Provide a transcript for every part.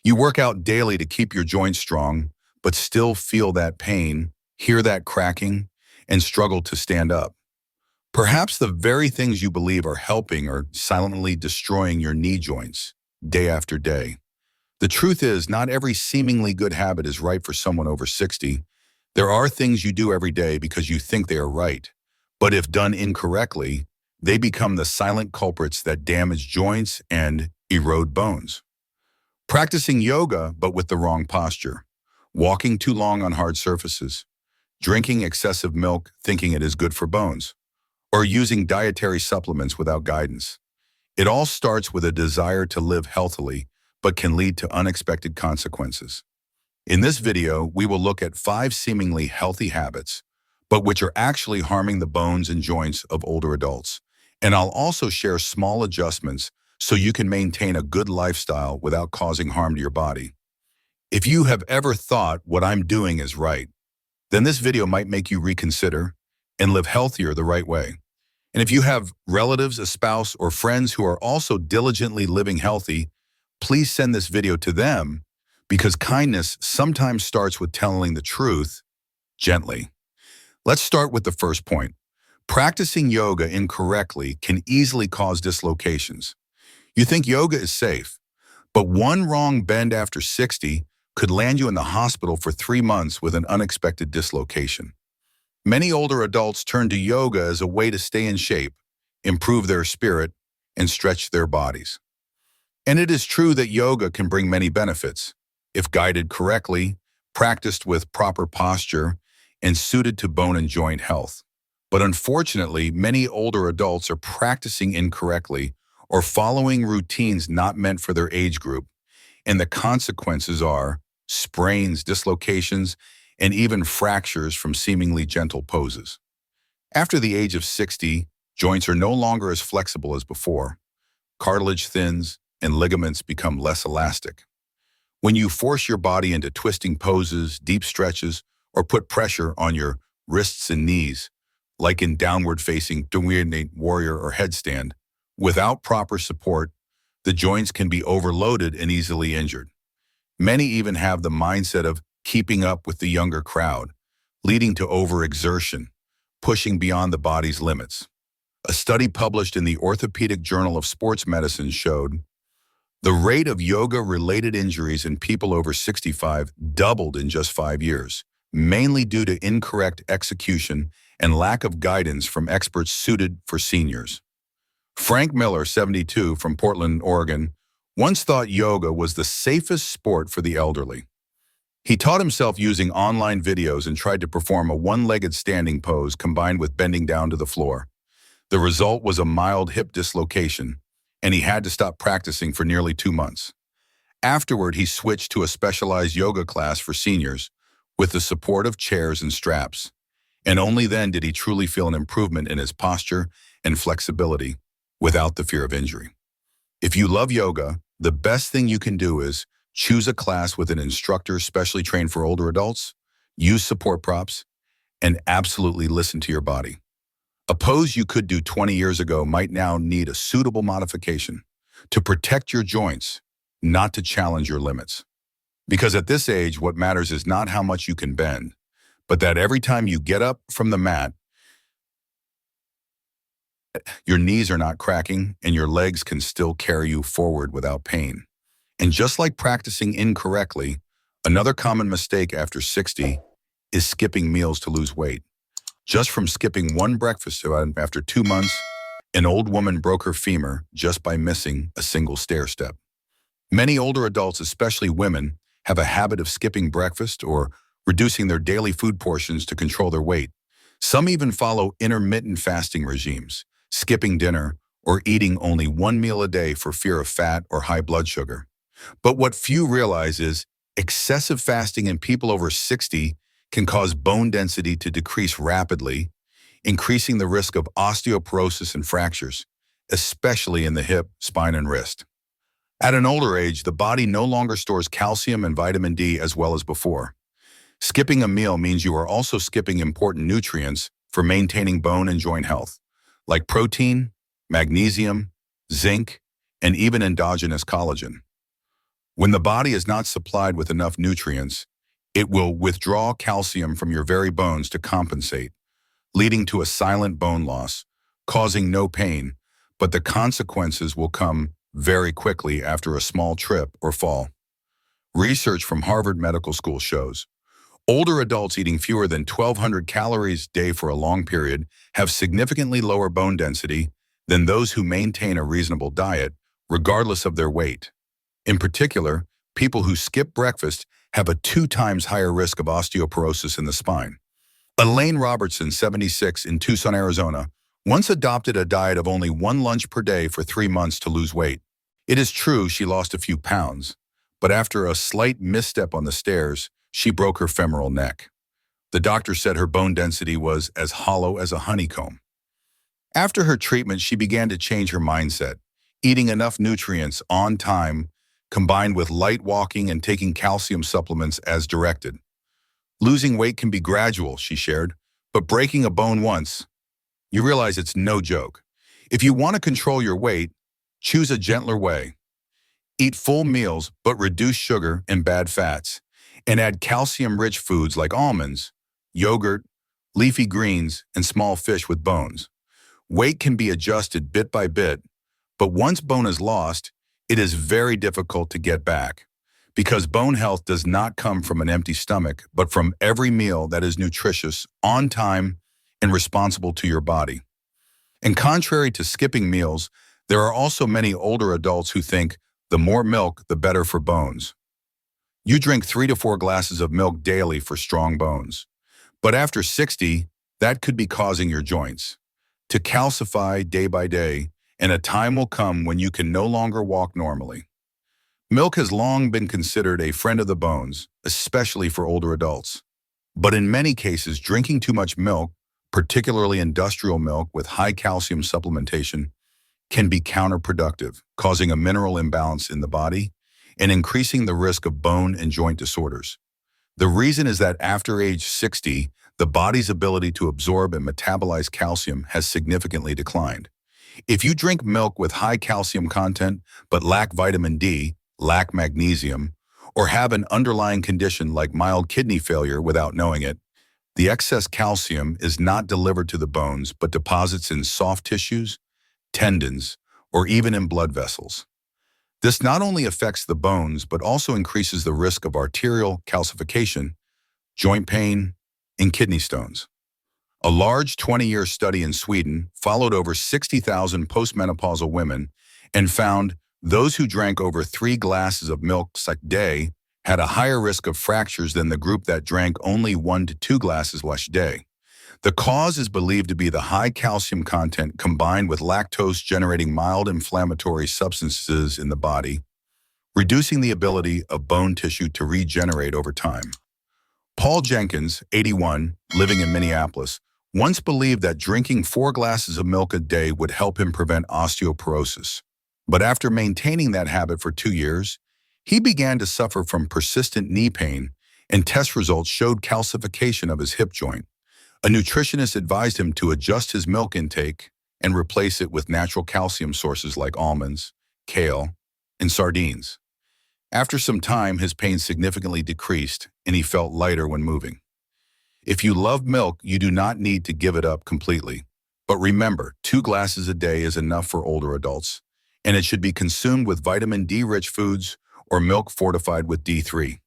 You work out daily to keep your joints strong, but still feel that pain, hear that cracking, and struggle to stand up. Perhaps the very things you believe are helping are silently destroying your knee joints day after day. The truth is, not every seemingly good habit is right for someone over 60. There are things you do every day because you think they are right, but if done incorrectly, they become the silent culprits that damage joints and erode bones. Practicing yoga, but with the wrong posture, walking too long on hard surfaces, drinking excessive milk thinking it is good for bones, or using dietary supplements without guidance. It all starts with a desire to live healthily, but can lead to unexpected consequences. In this video, we will look at 5 seemingly healthy habits, but which are actually harming the bones and joints of older adults. And I'll also share small adjustments so you can maintain a good lifestyle without causing harm to your body. If you have ever thought what I'm doing is right, then this video might make you reconsider and live healthier the right way. And if you have relatives, a spouse, or friends who are also diligently living healthy, please send this video to them because kindness sometimes starts with telling the truth gently. Let's start with the first point. Practicing yoga incorrectly can easily cause dislocations. You think yoga is safe, but one wrong bend after 60 could land you in the hospital for 3 months with an unexpected dislocation. Many older adults turn to yoga as a way to stay in shape, improve their spirit, and stretch their bodies. And it is true that yoga can bring many benefits, if guided correctly, practiced with proper posture, and suited to bone and joint health. But unfortunately, many older adults are practicing incorrectly or following routines not meant for their age group, and the consequences are sprains, dislocations, and even fractures from seemingly gentle poses. After the age of 60, joints are no longer as flexible as before. Cartilage thins, and ligaments become less elastic. When you force your body into twisting poses, deep stretches, or put pressure on your wrists and knees, like in downward-facing warrior or headstand, without proper support, the joints can be overloaded and easily injured. Many even have the mindset of keeping up with the younger crowd, leading to overexertion, pushing beyond the body's limits. A study published in the Orthopedic Journal of Sports Medicine showed the rate of yoga-related injuries in people over 65 doubled in just 5 years, mainly due to incorrect execution and lack of guidance from experts suited for seniors. Frank Miller, 72, from Portland, Oregon, once thought yoga was the safest sport for the elderly. He taught himself using online videos and tried to perform a one-legged standing pose combined with bending down to the floor. The result was a mild hip dislocation, and he had to stop practicing for nearly 2 months. Afterward, he switched to a specialized yoga class for seniors with the support of chairs and straps. And only then did he truly feel an improvement in his posture and flexibility without the fear of injury. If you love yoga, the best thing you can do is choose a class with an instructor specially trained for older adults, use support props, and absolutely listen to your body. A pose you could do 20 years ago might now need a suitable modification to protect your joints, not to challenge your limits. Because at this age, what matters is not how much you can bend, but that every time you get up from the mat, your knees are not cracking and your legs can still carry you forward without pain. And just like practicing incorrectly, another common mistake after 60 is skipping meals to lose weight. Just from skipping one breakfast after 2 months, an old woman broke her femur just by missing a single stair step. Many older adults, especially women, have a habit of skipping breakfast or reducing their daily food portions to control their weight. Some even follow intermittent fasting regimes, skipping dinner, or eating only 1 meal a day for fear of fat or high blood sugar. But what few realize is excessive fasting in people over 60 can cause bone density to decrease rapidly, increasing the risk of osteoporosis and fractures, especially in the hip, spine, and wrist. At an older age, the body no longer stores calcium and vitamin D as well as before. Skipping a meal means you are also skipping important nutrients for maintaining bone and joint health, like protein, magnesium, zinc, and even endogenous collagen. When the body is not supplied with enough nutrients, it will withdraw calcium from your very bones to compensate, leading to a silent bone loss, causing no pain, but the consequences will come very quickly after a small trip or fall. Research from Harvard Medical School shows older adults eating fewer than 1,200 calories a day for a long period have significantly lower bone density than those who maintain a reasonable diet, regardless of their weight. In particular, people who skip breakfast have a 2 times higher risk of osteoporosis in the spine. Elaine Robertson, 76, in Tucson, Arizona, once adopted a diet of only 1 lunch per day for 3 months to lose weight. It is true she lost a few pounds, but after a slight misstep on the stairs, she broke her femoral neck. The doctor said her bone density was as hollow as a honeycomb. After her treatment, she began to change her mindset, eating enough nutrients on time, combined with light walking and taking calcium supplements as directed. Losing weight can be gradual, she shared, but breaking a bone once, you realize it's no joke. If you want to control your weight, choose a gentler way. Eat full meals, but reduce sugar and bad fats, and add calcium-rich foods like almonds, yogurt, leafy greens, and small fish with bones. Weight can be adjusted bit by bit, but once bone is lost, it is very difficult to get back, because bone health does not come from an empty stomach, but from every meal that is nutritious, on time, and responsible to your body. And contrary to skipping meals, there are also many older adults who think the more milk, the better for bones. You drink 3 to 4 glasses of milk daily for strong bones. But after 60, that could be causing your joints to calcify day by day, and a time will come when you can no longer walk normally. Milk has long been considered a friend of the bones, especially for older adults. But in many cases, drinking too much milk, particularly industrial milk with high calcium supplementation, can be counterproductive, causing a mineral imbalance in the body and increasing the risk of bone and joint disorders. The reason is that after age 60, the body's ability to absorb and metabolize calcium has significantly declined. If you drink milk with high calcium content but lack vitamin D, lack magnesium, or have an underlying condition like mild kidney failure without knowing it, the excess calcium is not delivered to the bones but deposits in soft tissues, tendons, or even in blood vessels. This not only affects the bones but also increases the risk of arterial calcification, joint pain, and kidney stones. A large 20-year study in Sweden followed over 60,000 postmenopausal women and found those who drank over 3 glasses of milk a day had a higher risk of fractures than the group that drank only 1 to 2 glasses less a day. The cause is believed to be the high calcium content combined with lactose generating mild inflammatory substances in the body, reducing the ability of bone tissue to regenerate over time. Paul Jenkins, 81, living in Minneapolis, once believed that drinking 4 glasses of milk a day would help him prevent osteoporosis. But after maintaining that habit for 2 years, he began to suffer from persistent knee pain, and test results showed calcification of his hip joint. A nutritionist advised him to adjust his milk intake and replace it with natural calcium sources like almonds, kale, and sardines. After some time, his pain significantly decreased, and he felt lighter when moving. If you love milk, you do not need to give it up completely. But remember, 2 glasses a day is enough for older adults, and it should be consumed with vitamin D-rich foods or milk fortified with D3.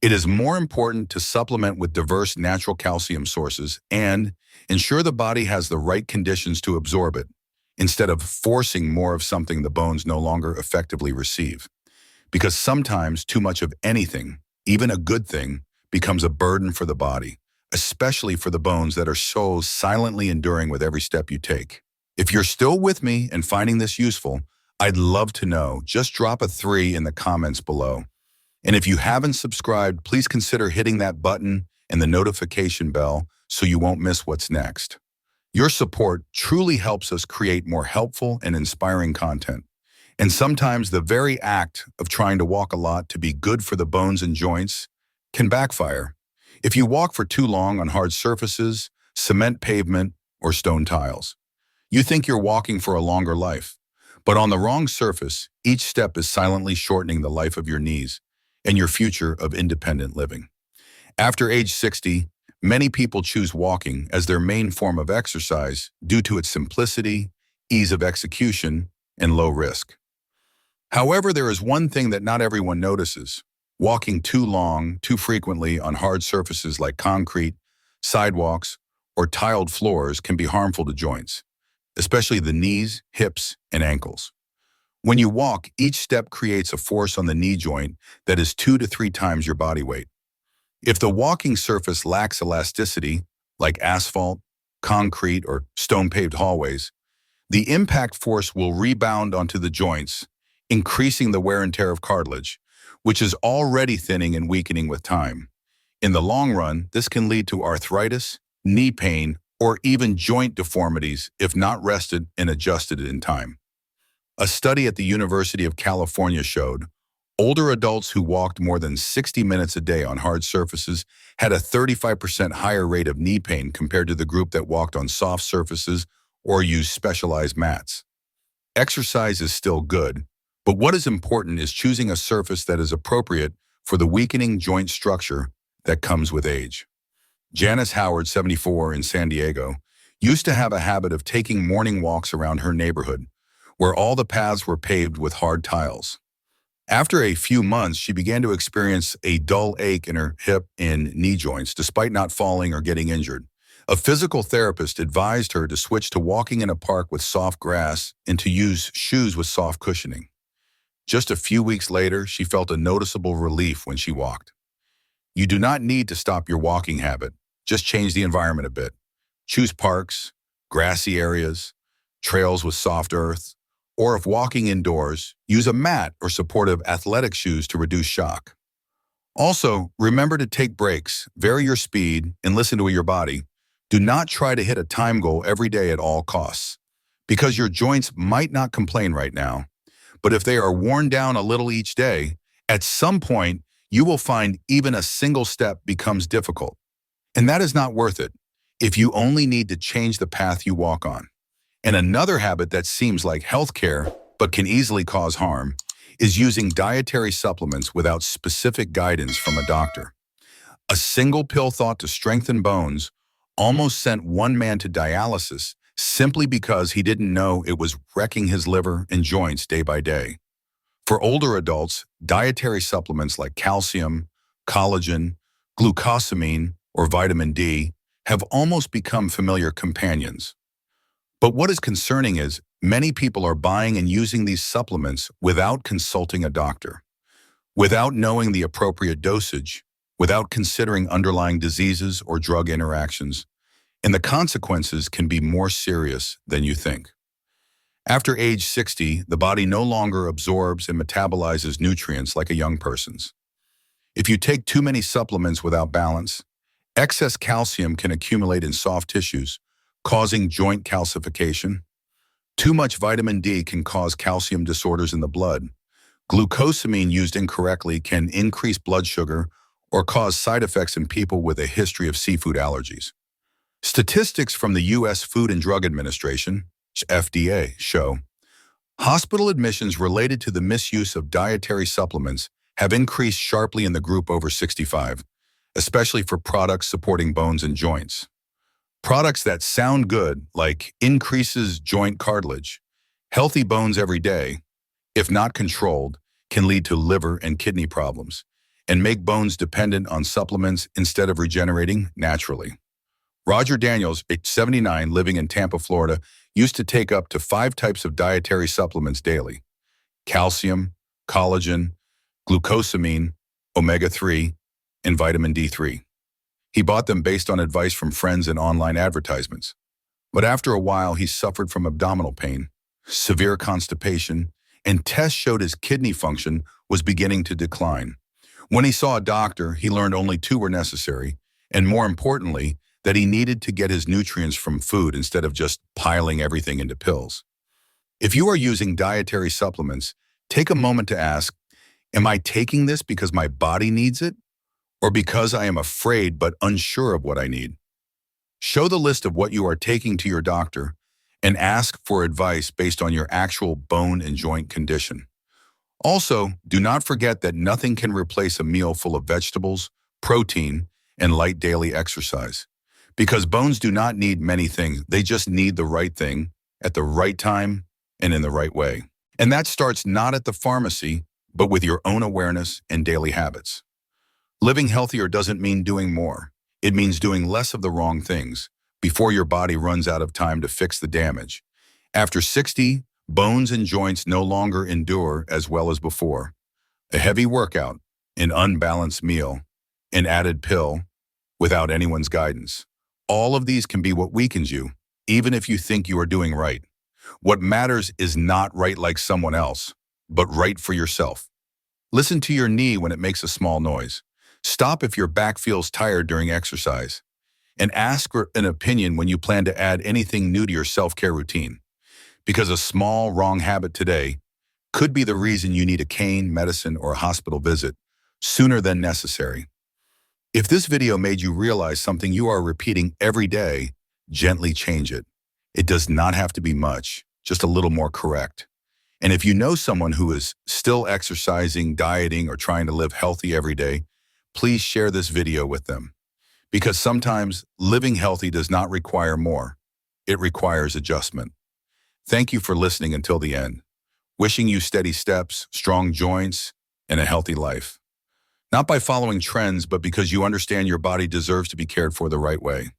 It is more important to supplement with diverse natural calcium sources and ensure the body has the right conditions to absorb it, instead of forcing more of something the bones no longer effectively receive. Because sometimes too much of anything, even a good thing, becomes a burden for the body, especially for the bones that are so silently enduring with every step you take. If you're still with me and finding this useful, I'd love to know. Just drop a 3 in the comments below. And if you haven't subscribed, please consider hitting that button and the notification bell so you won't miss what's next. Your support truly helps us create more helpful and inspiring content. And sometimes the very act of trying to walk a lot to be good for the bones and joints can backfire. If you walk for too long on hard surfaces, cement pavement, or stone tiles, you think you're walking for a longer life. But on the wrong surface, each step is silently shortening the life of your knees and your future of independent living. After age 60, many people choose walking as their main form of exercise due to its simplicity, ease of execution, and low risk. However, there is one thing that not everyone notices. Walking too long, too frequently on hard surfaces like concrete, sidewalks, or tiled floors can be harmful to joints, especially the knees, hips, and ankles. When you walk, each step creates a force on the knee joint that is 2 to 3 times your body weight. If the walking surface lacks elasticity, like asphalt, concrete, or stone-paved hallways, the impact force will rebound onto the joints, increasing the wear and tear of cartilage, which is already thinning and weakening with time. In the long run, this can lead to arthritis, knee pain, or even joint deformities if not rested and adjusted in time. A study at the University of California showed older adults who walked more than 60 minutes a day on hard surfaces had a 35% higher rate of knee pain compared to the group that walked on soft surfaces or used specialized mats. Exercise is still good, but what is important is choosing a surface that is appropriate for the weakening joint structure that comes with age. Janice Howard, 74, in San Diego, used to have a habit of taking morning walks around her neighborhood, where all the paths were paved with hard tiles. After a few months, she began to experience a dull ache in her hip and knee joints, despite not falling or getting injured. A physical therapist advised her to switch to walking in a park with soft grass and to use shoes with soft cushioning. Just a few weeks later, she felt a noticeable relief when she walked. You do not need to stop your walking habit. Just change the environment a bit. Choose parks, grassy areas, trails with soft earth, or if walking indoors, use a mat or supportive athletic shoes to reduce shock. Also, remember to take breaks, vary your speed, and listen to your body. Do not try to hit a time goal every day at all costs, because your joints might not complain right now, but if they are worn down a little each day, at some point, you will find even a single step becomes difficult. And that is not worth it if you only need to change the path you walk on. And another habit that seems like healthcare but can easily cause harm is using dietary supplements without specific guidance from a doctor. A single pill thought to strengthen bones almost sent one man to dialysis simply because he didn't know it was wrecking his liver and joints day by day. For older adults, dietary supplements like calcium, collagen, glucosamine, or vitamin D have almost become familiar companions. But what is concerning is many people are buying and using these supplements without consulting a doctor, without knowing the appropriate dosage, without considering underlying diseases or drug interactions, and the consequences can be more serious than you think. After age 60, the body no longer absorbs and metabolizes nutrients like a young person's. If you take too many supplements without balance, excess calcium can accumulate in soft tissues, causing joint calcification. Too much vitamin D can cause calcium disorders in the blood. Glucosamine used incorrectly can increase blood sugar or cause side effects in people with a history of seafood allergies. Statistics from the U.S. Food and Drug Administration, FDA, show hospital admissions related to the misuse of dietary supplements have increased sharply in the group over 65, especially for products supporting bones and joints. Products that sound good, like increases joint cartilage, healthy bones every day, if not controlled, can lead to liver and kidney problems and make bones dependent on supplements instead of regenerating naturally. Roger Daniels, age 79, living in Tampa, Florida, used to take up to 5 types of dietary supplements daily: calcium, collagen, glucosamine, omega-3, and vitamin D3. He bought them based on advice from friends and online advertisements. But after a while, he suffered from abdominal pain, severe constipation, and tests showed his kidney function was beginning to decline. When he saw a doctor, he learned only 2 were necessary, and more importantly, that he needed to get his nutrients from food instead of just piling everything into pills. If you are using dietary supplements, take a moment to ask, am I taking this because my body needs it, or because I am afraid but unsure of what I need? Show the list of what you are taking to your doctor and ask for advice based on your actual bone and joint condition. Also, do not forget that nothing can replace a meal full of vegetables, protein, and light daily exercise. Because bones do not need many things, they just need the right thing at the right time and in the right way. And that starts not at the pharmacy, but with your own awareness and daily habits. Living healthier doesn't mean doing more. It means doing less of the wrong things before your body runs out of time to fix the damage. After 60, bones and joints no longer endure as well as before. A heavy workout, an unbalanced meal, an added pill, without anyone's guidance. All of these can be what weakens you, even if you think you are doing right. What matters is not right like someone else, but right for yourself. Listen to your knee when it makes a small noise. Stop if your back feels tired during exercise. And ask for an opinion when you plan to add anything new to your self-care routine. Because a small wrong habit today could be the reason you need a cane, medicine, or a hospital visit sooner than necessary. If this video made you realize something you are repeating every day, gently change it. It does not have to be much, just a little more correct. And if you know someone who is still exercising, dieting, or trying to live healthy every day, please share this video with them. Because sometimes living healthy does not require more. It requires adjustment. Thank you for listening until the end. Wishing you steady steps, strong joints, and a healthy life. Not by following trends, but because you understand your body deserves to be cared for the right way.